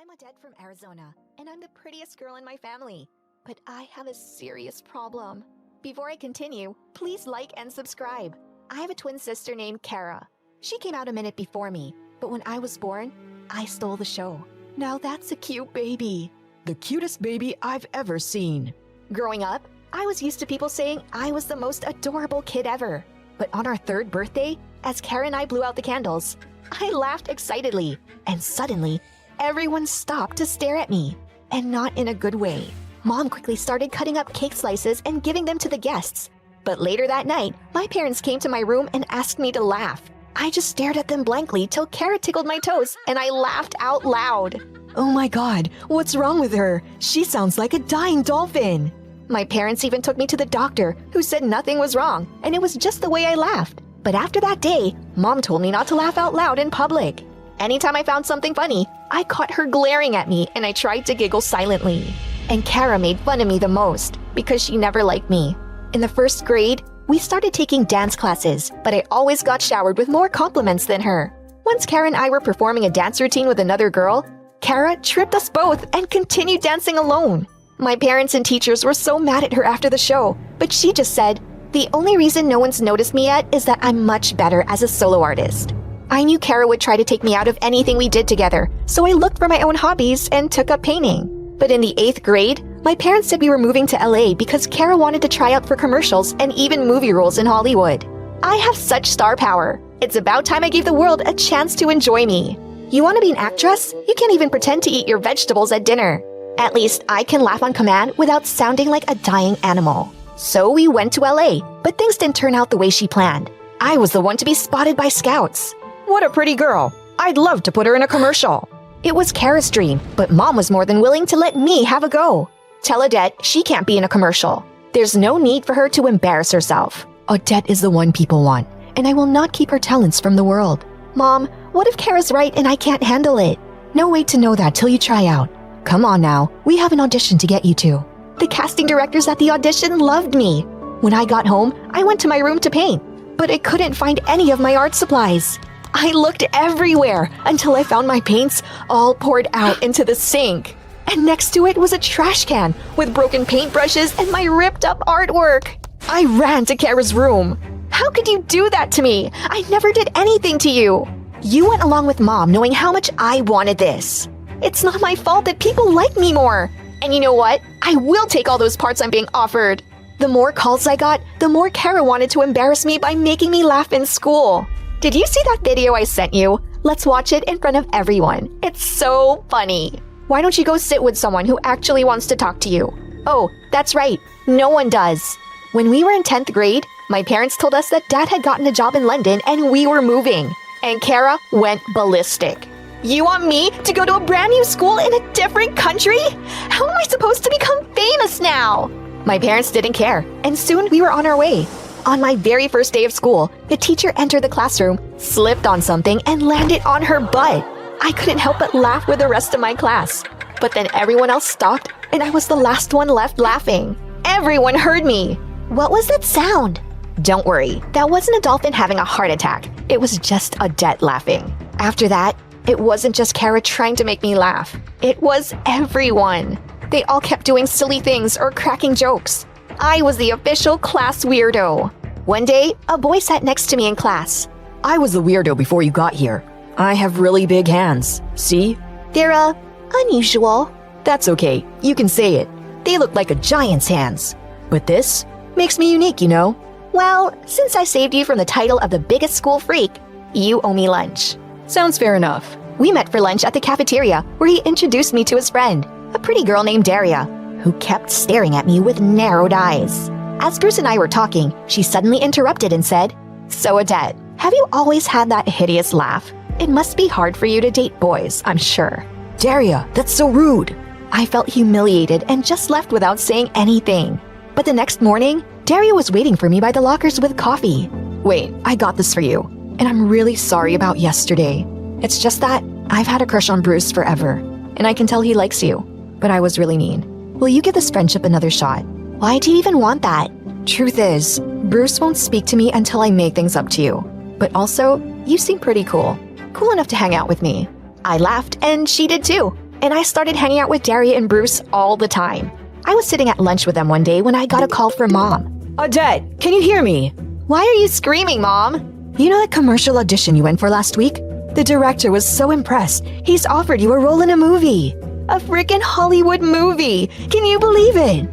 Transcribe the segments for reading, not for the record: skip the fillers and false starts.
I'm Odette from Arizona, and I'm the prettiest girl in my family. But I have a serious problem. Before I continue, please like and subscribe. I have a twin sister named Kara. She came out a minute before me, but when I was born, I stole the show. Now that's a cute baby. The cutest baby I've ever seen. Growing up, I was used to people saying I was the most adorable kid ever. But on our third birthday, as Kara and I blew out the candles, I laughed excitedly, and suddenly, everyone stopped to stare at me, and not in a good way. Mom quickly started cutting up cake slices and giving them to the guests. But later that night, my parents came to my room and asked me to laugh. I just stared at them blankly till Kara tickled my toes, and I laughed out loud. Oh my God, what's wrong with her? She sounds like a dying dolphin. My parents even took me to the doctor, who said nothing was wrong, and it was just the way I laughed. But after that day, Mom told me not to laugh out loud in public. Anytime I found something funny, I caught her glaring at me and I tried to giggle silently. And Kara made fun of me the most because she never liked me. In the first grade, we started taking dance classes, but I always got showered with more compliments than her. Once Kara and I were performing a dance routine with another girl, Kara tripped us both and continued dancing alone. My parents and teachers were so mad at her after the show, but she just said, "The only reason no one's noticed me yet is that I'm much better as a solo artist." I knew Kara would try to take me out of anything we did together, so I looked for my own hobbies and took up painting. But in the 8th grade, my parents said we were moving to LA because Kara wanted to try out for commercials and even movie roles in Hollywood. I have such star power. It's about time I gave the world a chance to enjoy me. You want to be an actress? You can't even pretend to eat your vegetables at dinner. At least I can laugh on command without sounding like a dying animal. So we went to LA, but things didn't turn out the way she planned. I was the one to be spotted by scouts. What a pretty girl. I'd love to put her in a commercial. It was Kara's dream, but Mom was more than willing to let me have a go. Tell Odette she can't be in a commercial. There's no need for her to embarrass herself. Odette is the one people want, and I will not keep her talents from the world. Mom, what if Kara's right and I can't handle it? No way to know that till you try out. Come on now, we have an audition to get you to. The casting directors at the audition loved me. When I got home, I went to my room to paint, but I couldn't find any of my art supplies. I looked everywhere until I found my paints all poured out into the sink. And next to it was a trash can with broken paintbrushes and my ripped up artwork. I ran to Kara's room. How could you do that to me? I never did anything to you. You went along with Mom knowing how much I wanted this. It's not my fault that people like me more. And you know what? I will take all those parts I'm being offered. The more calls I got, the more Kara wanted to embarrass me by making me laugh in school. Did you see that video I sent you? Let's watch it in front of everyone. It's so funny. Why don't you go sit with someone who actually wants to talk to you? Oh, that's right. No one does. When we were in 10th grade, my parents told us that Dad had gotten a job in London and we were moving. And Kara went ballistic. You want me to go to a brand new school in a different country? How am I supposed to become famous now? My parents didn't care, and soon we were on our way. On my very first day of school, the teacher entered the classroom, slipped on something, and landed on her butt. I couldn't help but laugh with the rest of my class. But then everyone else stopped, and I was the last one left laughing. Everyone heard me. What was that sound? Don't worry, that wasn't a dolphin having a heart attack. It was just Odette laughing. After that, it wasn't just Kara trying to make me laugh. It was everyone. They all kept doing silly things or cracking jokes. I was the official class weirdo. One day, a boy sat next to me in class. I was the weirdo before you got here. I have really big hands. See? They're, unusual. That's okay. You can say it. They look like a giant's hands. But this makes me unique, you know? Well, since I saved you from the title of the biggest school freak, you owe me lunch. Sounds fair enough. We met for lunch at the cafeteria, where he introduced me to his friend, a pretty girl named Daria, who kept staring at me with narrowed eyes. As Bruce and I were talking, she suddenly interrupted and said, "So Odette, have you always had that hideous laugh? It must be hard for you to date boys, I'm sure." Daria, that's so rude. I felt humiliated and just left without saying anything. But the next morning, Daria was waiting for me by the lockers with coffee. Wait, I got this for you. And I'm really sorry about yesterday. It's just that I've had a crush on Bruce forever, and I can tell he likes you. But I was really mean. Will you give this friendship another shot? Why do you even want that? Truth is, Bruce won't speak to me until I make things up to you. But also, you seem pretty cool. Cool enough to hang out with me. I laughed, and she did too. and I started hanging out with Daria and Bruce all the time. I was sitting at lunch with them one day when I got a call from Mom. Odette, can you hear me? Why are you screaming, Mom? You know that commercial audition you went for last week? The director was so impressed, he's offered you a role in a movie. A freaking Hollywood movie. Can you believe it?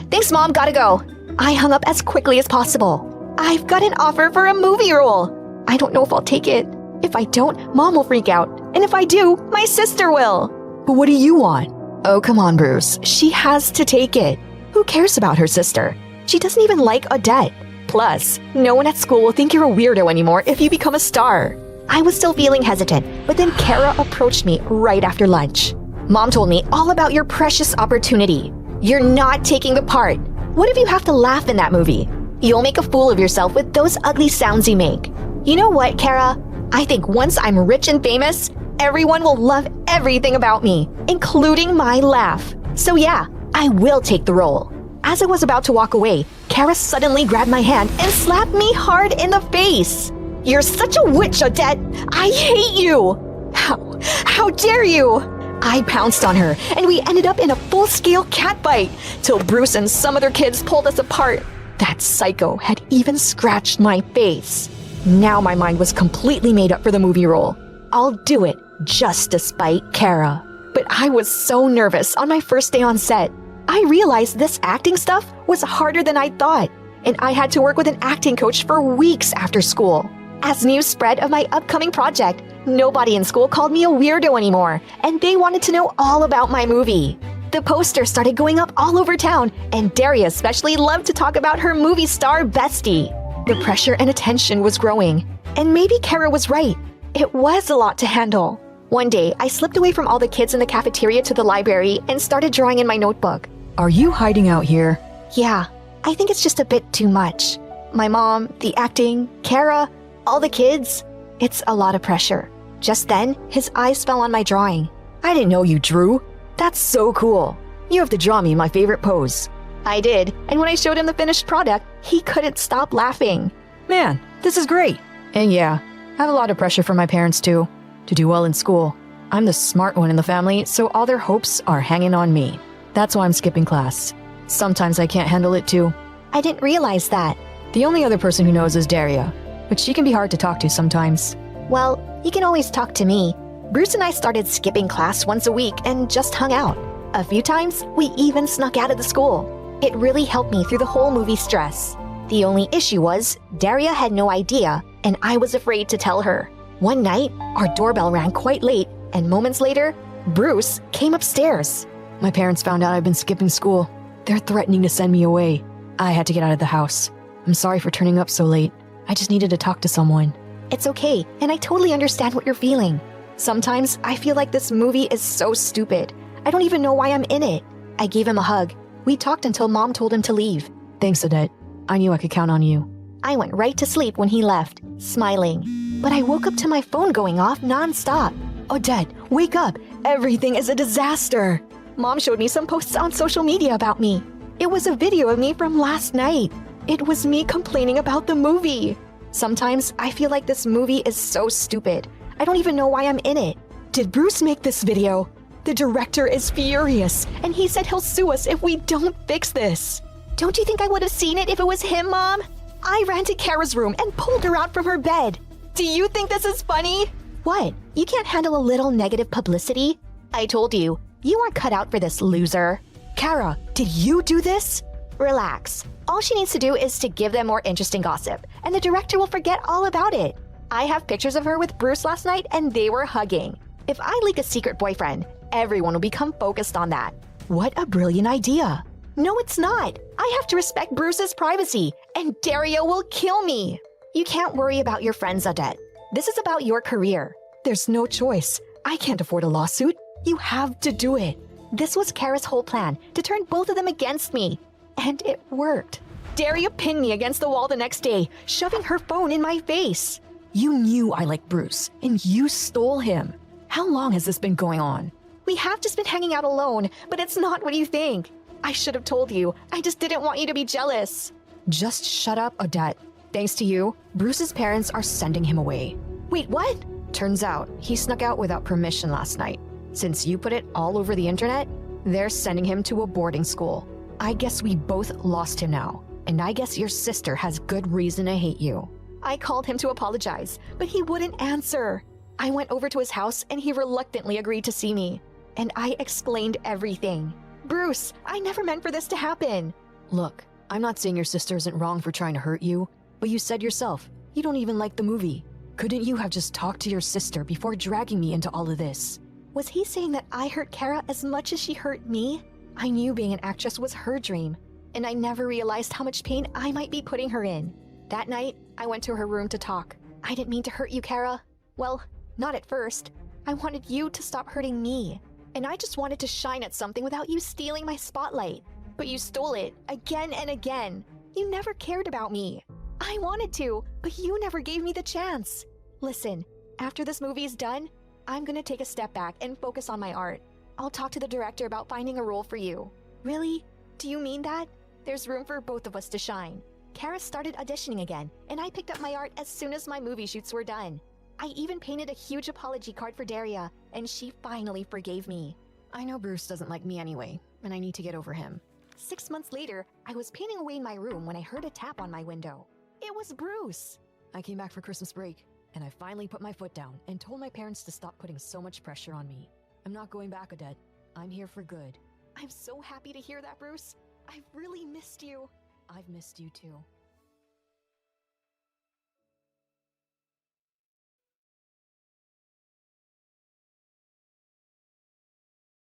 Thanks, Mom. Gotta go. I hung up as quickly as possible. I've got an offer for a movie role. I don't know if I'll take it. If I don't, Mom will freak out. And if I do, my sister will. But what do you want? Oh, come on, Bruce. She has to take it. Who cares about her sister? She doesn't even like Odette. Plus, no one at school will think you're a weirdo anymore if you become a star. I was still feeling hesitant, but then Kara approached me right after lunch. Mom told me all about your precious opportunity. You're not taking the part. What if you have to laugh in that movie? You'll make a fool of yourself with those ugly sounds you make. You know what, Kara? I think once I'm rich and famous, everyone will love everything about me, including my laugh. So yeah, I will take the role. As I was about to walk away, Kara suddenly grabbed my hand and slapped me hard in the face. You're such a witch, Odette! I hate you! How dare you! I pounced on her, and we ended up in a full-scale catfight, till Bruce and some other kids pulled us apart. That psycho had even scratched my face. Now my mind was completely made up for the movie role. I'll do it, just to spite Kara. But I was so nervous on my first day on set. I realized this acting stuff was harder than I thought, and I had to work with an acting coach for weeks after school. As news spread of my upcoming project, nobody in school called me a weirdo anymore, and they wanted to know all about my movie. The poster started going up all over town, and Daria especially loved to talk about her movie star bestie. The pressure and attention was growing, and maybe Kara was right. It was a lot to handle. One day, I slipped away from all the kids in the cafeteria to the library and started drawing in my notebook. Are you hiding out here? Yeah, I think it's just a bit too much. My mom, the acting, Kara, all the kids. It's a lot of pressure. Just then, his eyes fell on my drawing. I didn't know you drew. That's so cool. You have to draw me my favorite pose. I did, and when I showed him the finished product, he couldn't stop laughing. Man, this is great. And yeah, I have a lot of pressure from my parents too, to do well in school. I'm the smart one in the family, so all their hopes are hanging on me. That's why I'm skipping class. Sometimes I can't handle it too. I didn't realize that. The only other person who knows is Daria, but she can be hard to talk to sometimes. Well, you can always talk to me. Bruce and I started skipping class once a week and just hung out. A few times, we even snuck out of the school. It really helped me through the whole movie stress. The only issue was, Daria had no idea, and I was afraid to tell her. One night, our doorbell rang quite late, and moments later, Bruce came upstairs. My parents found out I've been skipping school. They're threatening to send me away. I had to get out of the house. I'm sorry for turning up so late. I just needed to talk to someone. It's okay, and I totally understand what you're feeling. Sometimes I feel like this movie is so stupid. I don't even know why I'm in it. I gave him a hug. We talked until Mom told him to leave. Thanks, Odette. I knew I could count on you. I went right to sleep when he left, smiling. But I woke up to my phone going off nonstop. Odette, wake up! Everything is a disaster! Mom showed me some posts on social media about me. It was a video of me from last night. It was me complaining about the movie. Sometimes I feel like this movie is so stupid. I don't even know why I'm in it. Did Bruce make this video? The director is furious, and he said he'll sue us if we don't fix this. Don't you think I would have seen it if it was him, Mom? I ran to Kara's room and pulled her out from her bed. Do you think this is funny? What? You can't handle a little negative publicity? I told you, you aren't cut out for this, loser. Kara, did you do this? Relax. All she needs to do is to give them more interesting gossip, and the director will forget all about it. I have pictures of her with Bruce last night, and they were hugging. If I leak a secret boyfriend, everyone will become focused on that. What a brilliant idea. No, it's not. I have to respect Bruce's privacy, and Daria will kill me. You can't worry about your friends, Odette. This is about your career. There's no choice. I can't afford a lawsuit. You have to do it. This was Kara's whole plan, to turn both of them against me. And it worked. Daria pinned me against the wall the next day, shoving her phone in my face. You knew I liked Bruce, and you stole him. How long has this been going on? We have just been hanging out alone, but it's not what you think. I should have told you. I just didn't want you to be jealous. Just shut up, Odette. Thanks to you, Bruce's parents are sending him away. Wait, what? Turns out, he snuck out without permission last night. Since you put it all over the internet, they're sending him to a boarding school. I guess we both lost him now, and I guess your sister has good reason to hate you. I called him to apologize, but he wouldn't answer. I went over to his house and he reluctantly agreed to see me. And I explained everything. Bruce, I never meant for this to happen. Look, I'm not saying your sister isn't wrong for trying to hurt you, but you said yourself, you don't even like the movie. Couldn't you have just talked to your sister before dragging me into all of this? Was he saying that I hurt Kara as much as she hurt me? I knew being an actress was her dream, and I never realized how much pain I might be putting her in. That night, I went to her room to talk. I didn't mean to hurt you, Kara. Well, not at first. I wanted you to stop hurting me. And I just wanted to shine at something without you stealing my spotlight. But you stole it again and again. You never cared about me. I wanted to, but you never gave me the chance. Listen, after this movie's done, I'm gonna take a step back and focus on my art. I'll talk to the director about finding a role for you. Really? Do you mean that? There's room for both of us to shine. Kara started auditioning again, and I picked up my art as soon as my movie shoots were done. I even painted a huge apology card for Daria, and she finally forgave me. I know Bruce doesn't like me anyway, and I need to get over him. 6 months later, I was painting away in my room when I heard a tap on my window. It was Bruce. I came back for Christmas break, and I finally put my foot down and told my parents to stop putting so much pressure on me. I'm not going back, Odette. I'm here for good. I'm so happy to hear that, Bruce. I've really missed you. I've missed you too.